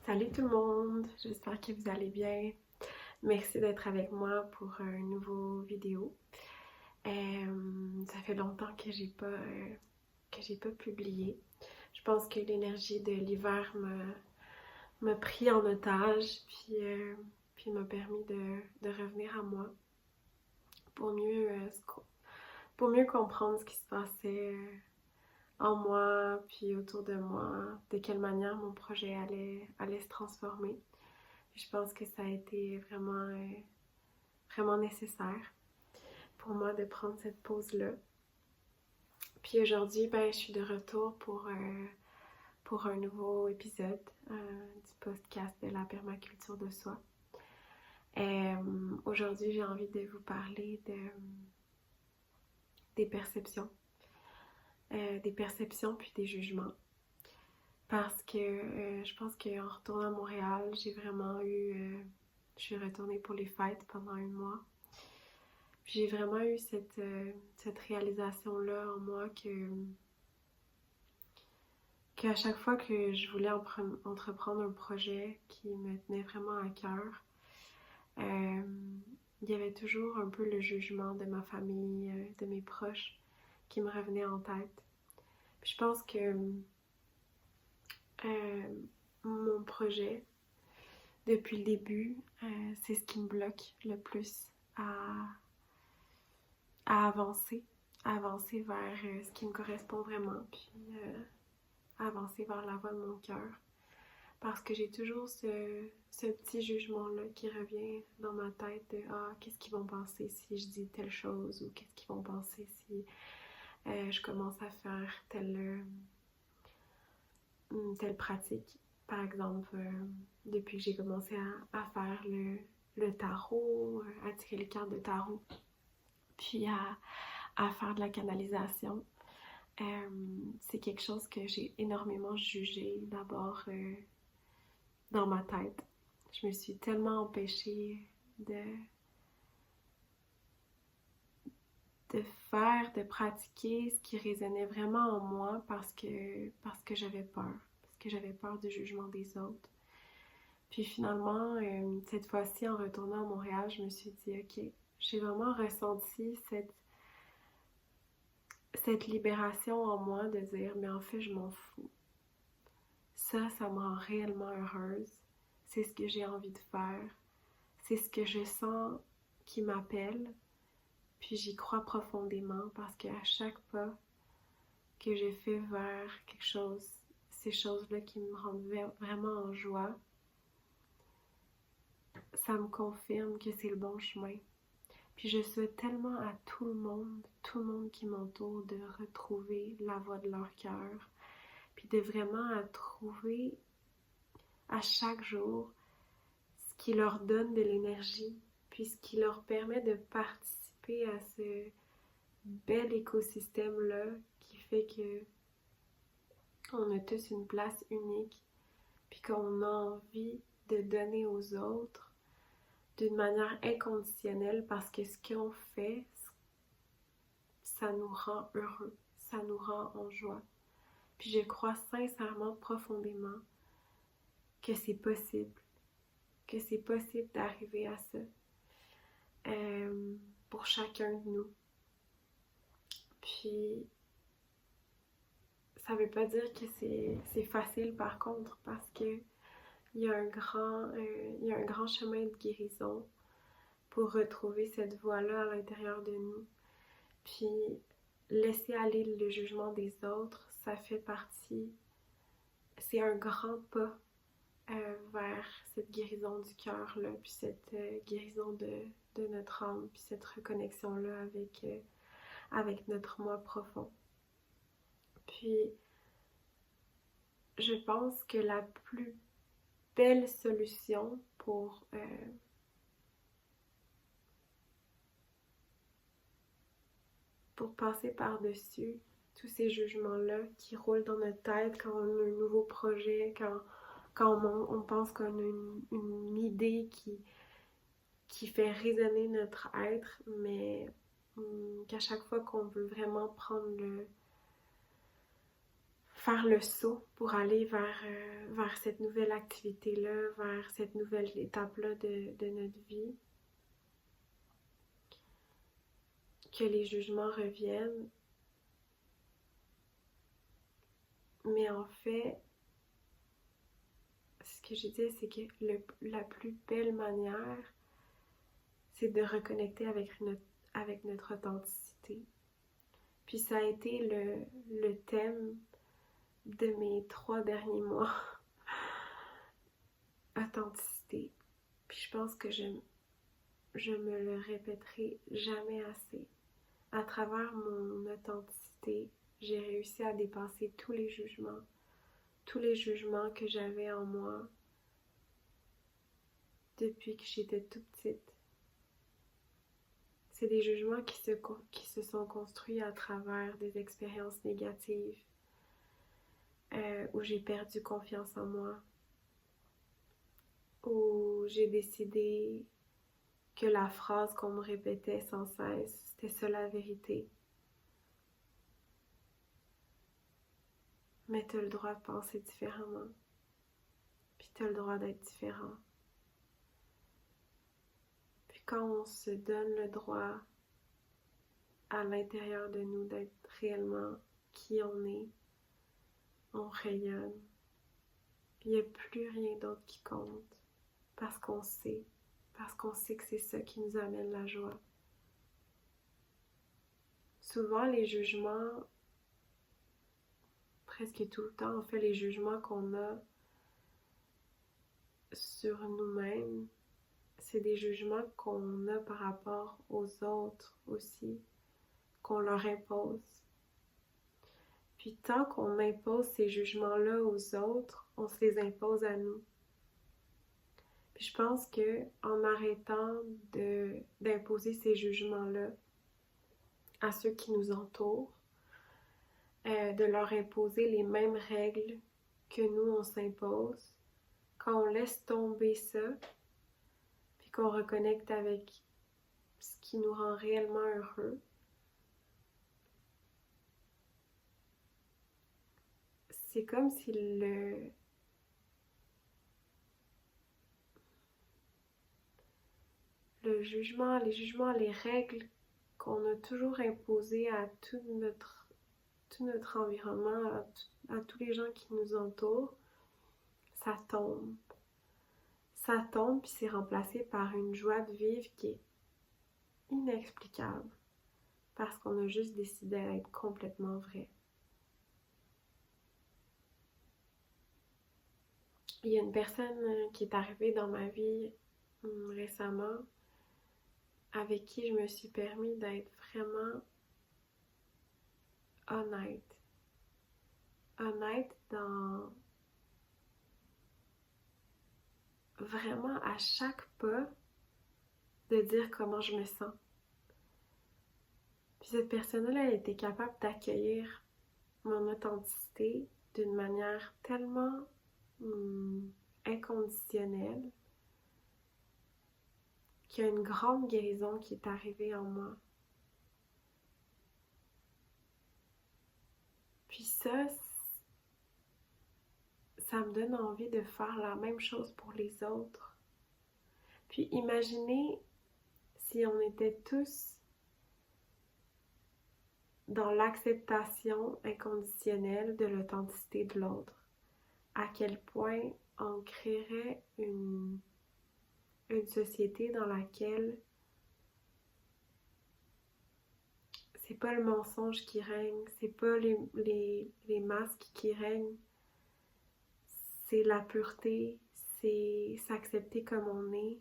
Salut tout le monde, j'espère que vous allez bien. Merci d'être avec moi pour un nouveau vidéo. Ça fait longtemps que j'ai pas publié. Je pense que l'énergie de l'hiver m'a pris en otage, puis m'a permis de revenir à moi pour pour mieux comprendre ce qui se passait en moi, puis autour de moi, de quelle manière mon projet allait se transformer. Je pense que ça a été vraiment nécessaire pour moi de prendre cette pause-là. Puis aujourd'hui, je suis de retour pour un nouveau épisode du podcast de la permaculture de soi. Aujourd'hui, j'ai envie de vous parler des perceptions. Des perceptions puis des jugements. Parce que je pense qu'en retournant à Montréal, je suis retournée pour les fêtes pendant un mois. Puis j'ai vraiment eu cette réalisation-là en moi qu'à chaque fois que je voulais entreprendre un projet qui me tenait vraiment à cœur, euh, il y avait toujours un peu le jugement de ma famille, de mes proches qui me revenait en tête. Puis je pense que mon projet, depuis le début, c'est ce qui me bloque le plus à avancer vers ce qui me correspond vraiment, puis avancer vers la voie de mon cœur. Parce que j'ai toujours ce petit jugement-là qui revient dans ma tête de « Ah, qu'est-ce qu'ils vont penser si je dis telle chose? » ou « Qu'est-ce qu'ils vont penser si je commence à faire telle pratique? » Par exemple, depuis que j'ai commencé à faire le tarot, à tirer les cartes de tarot, puis à faire de la canalisation, c'est quelque chose que j'ai énormément jugé d'abord dans ma tête. Je me suis tellement empêchée de, de pratiquer ce qui résonnait vraiment en moi parce que j'avais peur. Parce que j'avais peur du jugement des autres. Puis finalement, cette fois-ci, en retournant à Montréal, je me suis dit, OK, j'ai vraiment ressenti cette libération en moi de dire, mais en fait, je m'en fous. Ça me rend réellement heureuse. C'est ce que j'ai envie de faire. C'est ce que je sens qui m'appelle. Puis j'y crois profondément parce qu'à chaque pas que j'ai fait vers quelque chose, ces choses-là qui me rendent vraiment en joie, ça me confirme que c'est le bon chemin. Puis je souhaite tellement à tout le monde qui m'entoure de retrouver la voix de leur cœur, puis de vraiment à trouver à chaque jour ce qui leur donne de l'énergie, puis ce qui leur permet de participer à ce bel écosystème-là qui fait que on a tous une place unique, puis qu'on a envie de donner aux autres d'une manière inconditionnelle parce que ce qu'on fait, ça nous rend heureux, ça nous rend en joie. Puis je crois sincèrement, profondément, que c'est possible d'arriver à ça pour chacun de nous. Puis ça veut pas dire que c'est facile par contre, parce que il y a un grand chemin de guérison pour retrouver cette voie-là à l'intérieur de nous. Puis laisser aller le jugement des autres, ça fait partie, c'est un grand pas vers cette guérison du cœur-là, puis cette guérison de notre âme, puis cette reconnexion-là avec notre moi profond. Puis je pense que la plus belle solution pour passer par-dessus tous ces jugements-là qui roulent dans notre tête quand on a un nouveau projet, quand on pense qu'on a une idée qui fait résonner notre être, mais qu'à chaque fois qu'on veut vraiment faire le saut pour aller vers cette nouvelle activité-là, vers cette nouvelle étape-là de notre vie. Que les jugements reviennent. Mais en fait, ce que je dis, c'est que la plus belle manière, c'est de reconnecter avec notre authenticité. Puis ça a été le thème de mes 3 derniers mois. Authenticité. Puis je pense que je me le répéterai jamais assez. À travers mon authenticité, j'ai réussi à dépasser tous les jugements que j'avais en moi depuis que j'étais toute petite. C'est des jugements qui se sont construits à travers des expériences négatives où j'ai perdu confiance en moi, où j'ai décidé que la phrase qu'on me répétait sans cesse, c'était ça la vérité. Mais t'as le droit de penser différemment. Puis t'as le droit d'être différent. Puis quand on se donne le droit à l'intérieur de nous d'être réellement qui on est, on rayonne. Puis il n'y a plus rien d'autre qui compte. Parce qu'on sait que c'est ça qui nous amène la joie. Souvent, les jugements, presque tout le temps, en fait, les jugements qu'on a sur nous-mêmes, c'est des jugements qu'on a par rapport aux autres aussi, qu'on leur impose. Puis tant qu'on impose ces jugements-là aux autres, on se les impose à nous. Puis je pense que en arrêtant d'imposer ces jugements-là à ceux qui nous entourent, de leur imposer les mêmes règles que nous on s'impose, quand on laisse tomber ça, puis qu'on reconnecte avec ce qui nous rend réellement heureux, c'est comme si les jugements, les règles qu'on a toujours imposées à tout notre environnement, à tous les gens qui nous entourent, ça tombe. Ça tombe puis c'est remplacé par une joie de vivre qui est inexplicable parce qu'on a juste décidé d'être complètement vrai. Il y a une personne qui est arrivée dans ma vie récemment avec qui je me suis permis d'être vraiment honnête. Honnête dans vraiment à chaque pas de dire comment je me sens. Puis cette personne-là, elle était capable d'accueillir mon authenticité d'une manière tellement inconditionnelle qu'il y a une grande guérison qui est arrivée en moi. Puis ça me donne envie de faire la même chose pour les autres. Puis imaginez si on était tous dans l'acceptation inconditionnelle de l'authenticité de l'autre. À quel point on créerait une société dans laquelle c'est pas le mensonge qui règne, c'est pas les masques qui règnent, c'est la pureté, c'est s'accepter comme on est,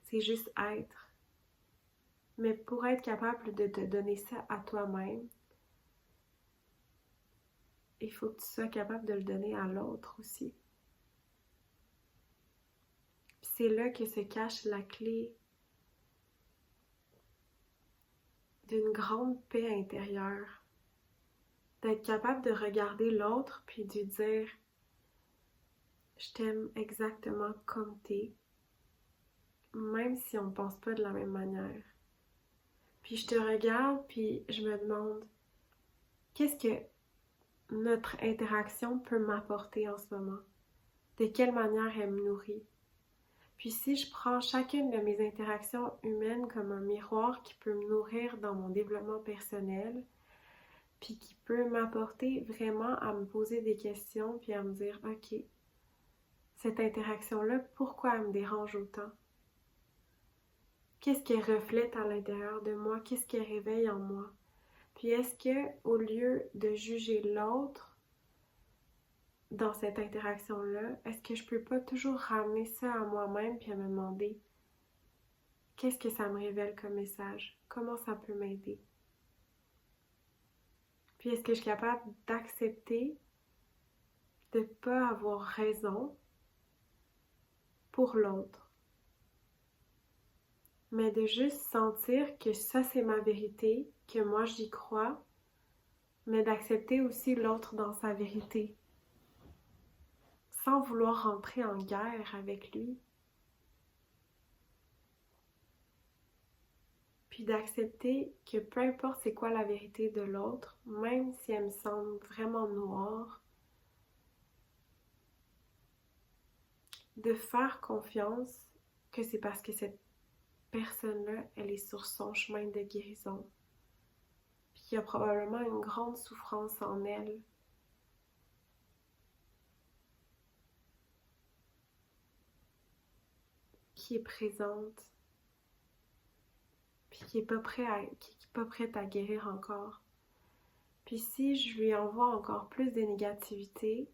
c'est juste être. Mais pour être capable de te donner ça à toi-même, il faut que tu sois capable de le donner à l'autre aussi. Puis c'est là que se cache la clé d'une grande paix intérieure. D'être capable de regarder l'autre puis de lui dire « Je t'aime exactement comme t'es », même si on ne pense pas de la même manière. Puis je te regarde puis je me demande « Qu'est-ce que notre interaction peut m'apporter en ce moment. De quelle manière elle me nourrit. Puis si je prends chacune de mes interactions humaines comme un miroir qui peut me nourrir dans mon développement personnel, puis qui peut m'apporter vraiment à me poser des questions, puis à me dire, ok, cette interaction-là, pourquoi elle me dérange autant? Qu'est-ce qu'elle reflète à l'intérieur de moi? Qu'est-ce qu'elle réveille en moi? Puis est-ce que, au lieu de juger l'autre, dans cette interaction-là, est-ce que je peux pas toujours ramener ça à moi-même puis à me demander qu'est-ce que ça me révèle comme message? Comment ça peut m'aider? Puis est-ce que je suis capable d'accepter de pas avoir raison pour l'autre, mais de juste sentir que ça c'est ma vérité, que moi j'y crois, mais d'accepter aussi l'autre dans sa vérité, sans vouloir rentrer en guerre avec lui. Puis d'accepter que peu importe c'est quoi la vérité de l'autre, même si elle me semble vraiment noire, de faire confiance que c'est parce que cette personne-là, elle est sur son chemin de guérison. Puis qu'il y a probablement une grande souffrance en elle. Qui est présente. Puis qui est pas prête à guérir encore. Puis si je lui envoie encore plus de négativité,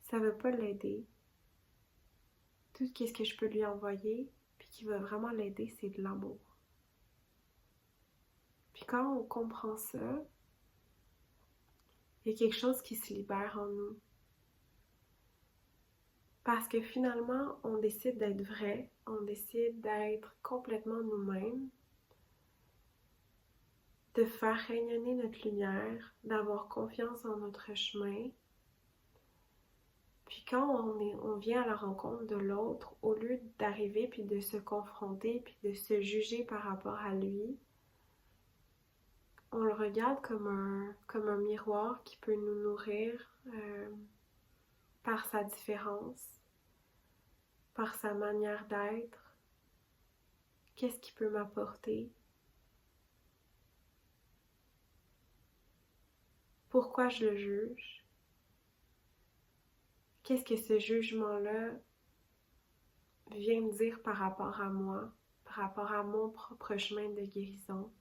ça va pas l'aider. Tout ce que je peux lui envoyer, puis qui va vraiment l'aider, c'est de l'amour. Puis quand on comprend ça, il y a quelque chose qui se libère en nous. Parce que finalement, on décide d'être vrai, on décide d'être complètement nous-mêmes, de faire rayonner notre lumière, d'avoir confiance en notre chemin. Puis quand on vient à la rencontre de l'autre, au lieu d'arriver puis de se confronter puis de se juger par rapport à lui, on le regarde comme un miroir qui peut nous nourrir par sa différence, par sa manière d'être. Qu'est-ce qu'il peut m'apporter? Pourquoi je le juge? Qu'est-ce que ce jugement-là vient me dire par rapport à moi, par rapport à mon propre chemin de guérison?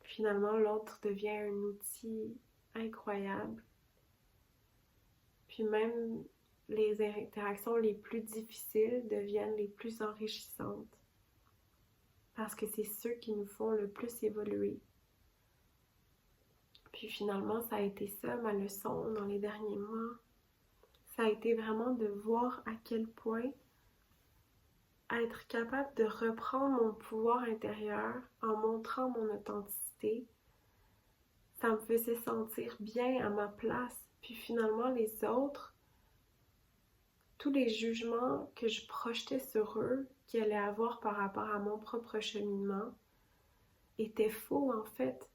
Finalement, l'autre devient un outil incroyable. Puis même les interactions les plus difficiles deviennent les plus enrichissantes. Parce que c'est ceux qui nous font le plus évoluer. Puis finalement, ça a été ça ma leçon dans les derniers mois. Ça a été vraiment de voir à quel point être capable de reprendre mon pouvoir intérieur en montrant mon authenticité, ça me faisait sentir bien à ma place. Puis finalement, les autres, tous les jugements que je projetais sur eux, qu'ils allaient avoir par rapport à mon propre cheminement, étaient faux en fait.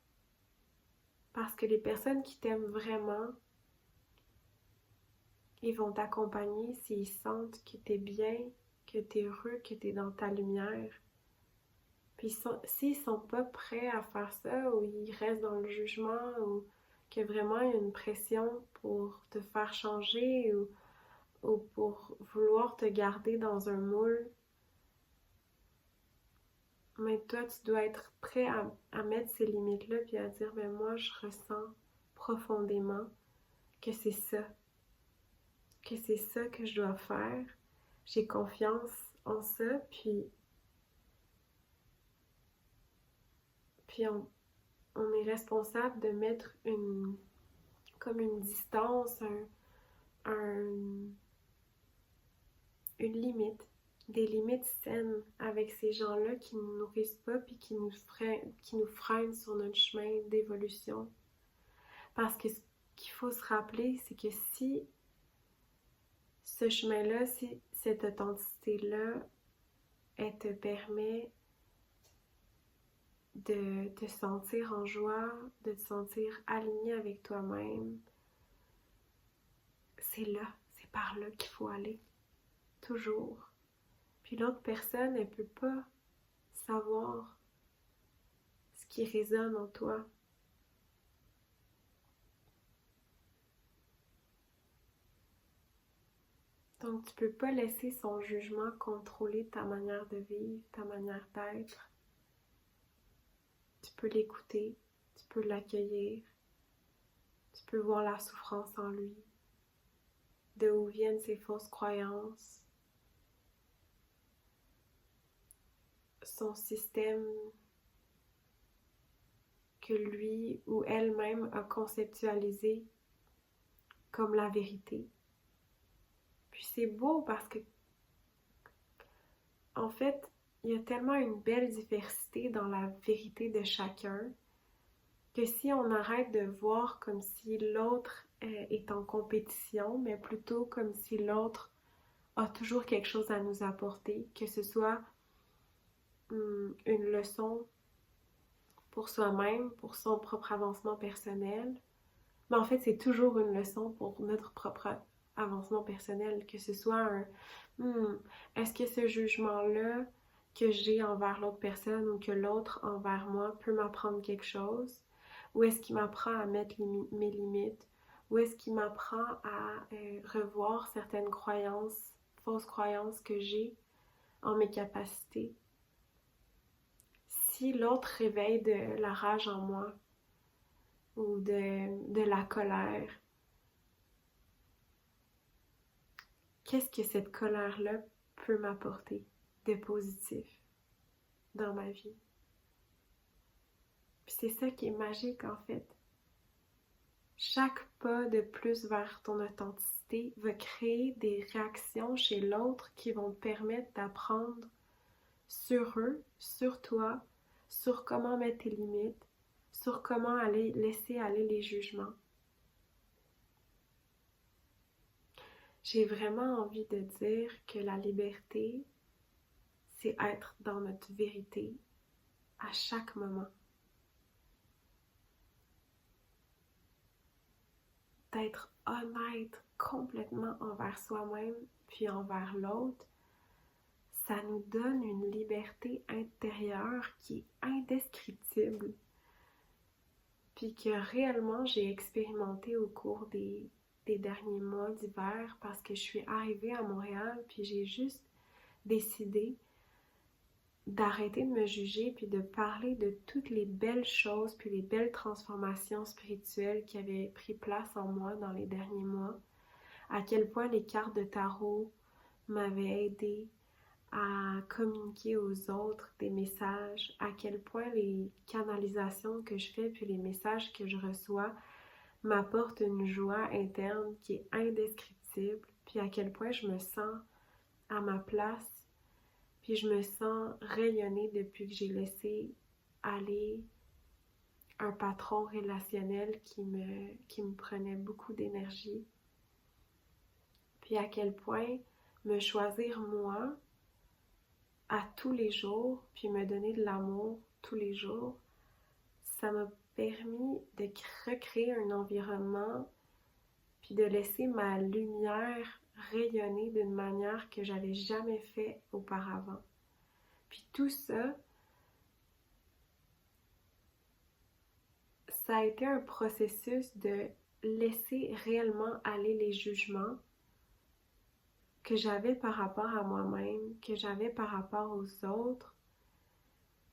Parce que les personnes qui t'aiment vraiment, ils vont t'accompagner s'ils sentent que t'es bien, que t'es heureux, que t'es dans ta lumière. Puis s'ils sont pas prêts à faire ça, ou ils restent dans le jugement, ou que vraiment il y a une pression pour te faire changer, ou pour vouloir te garder dans un moule, mais toi tu dois être prêt à mettre ces limites-là, puis à dire, ben moi je ressens profondément que c'est ça que je dois faire. J'ai confiance en ça, puis on est responsable de mettre comme une distance, une limite, des limites saines avec ces gens-là qui ne nous nourrissent pas puis qui nous freinent sur notre chemin d'évolution. Parce que ce qu'il faut se rappeler, c'est que si ce chemin-là, si cette authenticité-là, elle te permet de te sentir en joie, de te sentir aligné avec toi-même, c'est là, c'est par là qu'il faut aller, toujours. Puis l'autre personne, elle peut pas savoir ce qui résonne en toi. Donc tu peux pas laisser son jugement contrôler ta manière de vivre, ta manière d'être. Tu peux l'écouter, tu peux l'accueillir, tu peux voir la souffrance en lui, de où viennent ses fausses croyances, son système que lui ou elle-même a conceptualisé comme la vérité. Puis c'est beau parce que, en fait, il y a tellement une belle diversité dans la vérité de chacun que si on arrête de voir comme si l'autre est en compétition, mais plutôt comme si l'autre a toujours quelque chose à nous apporter, que ce soit une leçon pour soi-même, pour son propre avancement personnel. Mais en fait, c'est toujours une leçon pour notre propre avancement personnel, que ce soit un est-ce que ce jugement-là que j'ai envers l'autre personne ou que l'autre envers moi peut m'apprendre quelque chose? Ou est-ce qu'il m'apprend à mettre mes limites? Ou est-ce qu'il m'apprend à revoir certaines croyances, fausses croyances que j'ai en mes capacités? Si l'autre réveille de la rage en moi ou de la colère, qu'est-ce que cette colère-là peut m'apporter de positif dans ma vie? Puis c'est ça qui est magique en fait. Chaque pas de plus vers ton authenticité va créer des réactions chez l'autre qui vont te permettre d'apprendre sur eux, sur toi, sur comment mettre tes limites, sur comment laisser aller les jugements. J'ai vraiment envie de dire que la liberté, c'est être dans notre vérité à chaque moment. D'être honnête complètement envers soi-même puis envers l'autre, ça nous donne une liberté intérieure qui est indescriptible. Puis que réellement j'ai expérimenté au cours des derniers mois d'hiver parce que je suis arrivée à Montréal puis j'ai juste décidé d'arrêter de me juger puis de parler de toutes les belles choses puis les belles transformations spirituelles qui avaient pris place en moi dans les derniers mois. À quel point les cartes de tarot m'avaient aidé à communiquer aux autres des messages, à quel point les canalisations que je fais puis les messages que je reçois m'apportent une joie interne qui est indescriptible, puis à quel point je me sens à ma place, puis je me sens rayonner depuis que j'ai laissé aller un patron relationnel qui me prenait beaucoup d'énergie, puis à quel point me choisir moi à tous les jours, puis me donner de l'amour tous les jours, ça m'a permis de recréer un environnement puis de laisser ma lumière rayonner d'une manière que j'avais jamais fait auparavant. Puis tout ça, ça a été un processus de laisser réellement aller les jugements que j'avais par rapport à moi-même, que j'avais par rapport aux autres,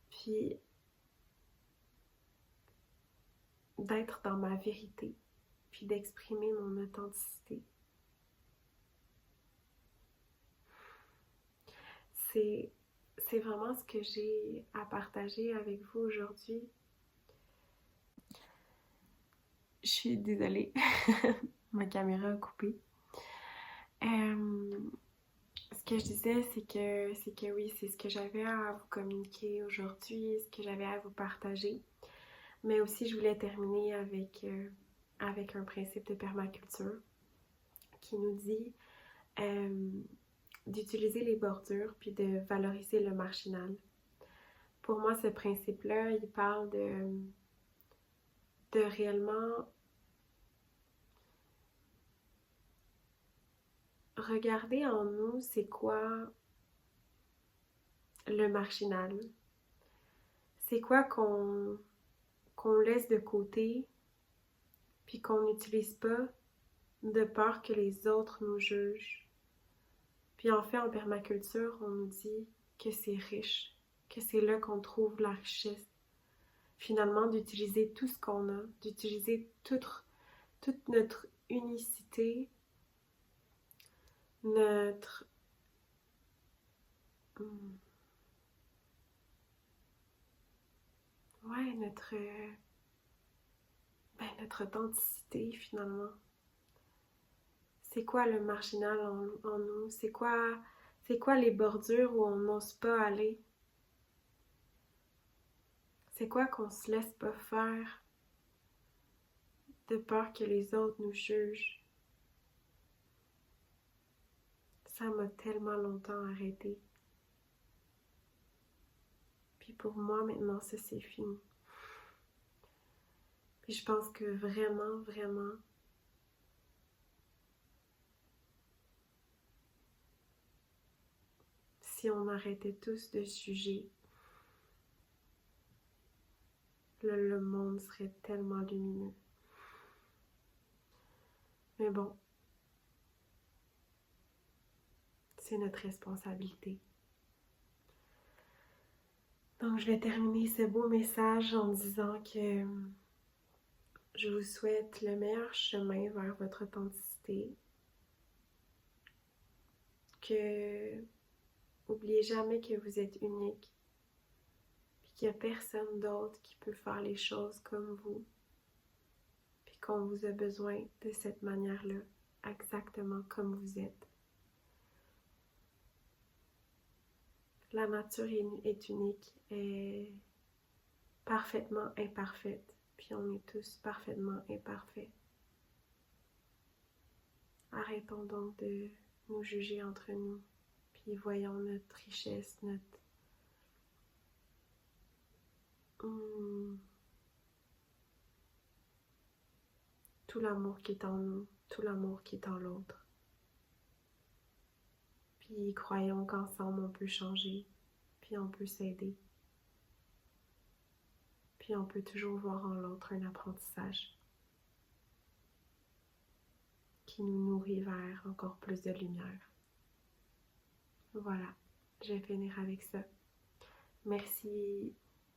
puis d'être dans ma vérité, puis d'exprimer mon authenticité. C'est vraiment ce que j'ai à partager avec vous aujourd'hui. Je suis désolée, ma caméra a coupé. Ce que je disais, c'est que oui, c'est ce que j'avais à vous communiquer aujourd'hui, ce que j'avais à vous partager. Mais aussi, je voulais terminer avec un principe de permaculture qui nous dit d'utiliser les bordures puis de valoriser le marginal pour moi, ce principe-là, il parle de réellement regarder en nous c'est quoi le marginal. C'est quoi qu'on laisse de côté puis qu'on n'utilise pas de peur que les autres nous jugent. Puis en fait, en permaculture, on nous dit que c'est riche, que c'est là qu'on trouve la richesse. Finalement, d'utiliser tout ce qu'on a, d'utiliser toute notre unicité, notre... Ouais, notre authenticité finalement. C'est quoi le marginal en nous? C'est quoi les bordures où on n'ose pas aller? C'est quoi qu'on se laisse pas faire de peur que les autres nous jugent? Ça m'a tellement longtemps arrêté. Puis pour moi, maintenant, ça c'est fini. Puis je pense que vraiment, vraiment, si on arrêtait tous de se juger, le monde serait tellement lumineux. Mais bon, c'est notre responsabilité. Donc, je vais terminer ce beau message en disant que je vous souhaite le meilleur chemin vers votre authenticité. Que n'oubliez jamais que vous êtes unique. Puis qu'il n'y a personne d'autre qui peut faire les choses comme vous. Puis qu'on vous a besoin de cette manière-là, exactement comme vous êtes. La nature est unique, est parfaitement imparfaite, puis on est tous parfaitement imparfaits. Arrêtons donc de nous juger entre nous, puis voyons notre richesse, tout l'amour qui est en nous, tout l'amour qui est en l'autre. Puis croyons qu'ensemble on peut changer, puis on peut s'aider. Puis on peut toujours voir en l'autre un apprentissage qui nous nourrit vers encore plus de lumière. Voilà, je vais finir avec ça. Merci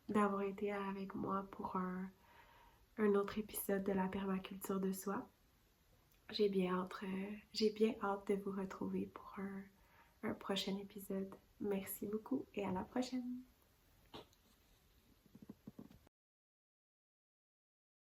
d'avoir été avec moi pour un autre épisode de la permaculture de soi. J'ai bien hâte de vous retrouver pour un prochain épisode. Merci beaucoup et à la prochaine!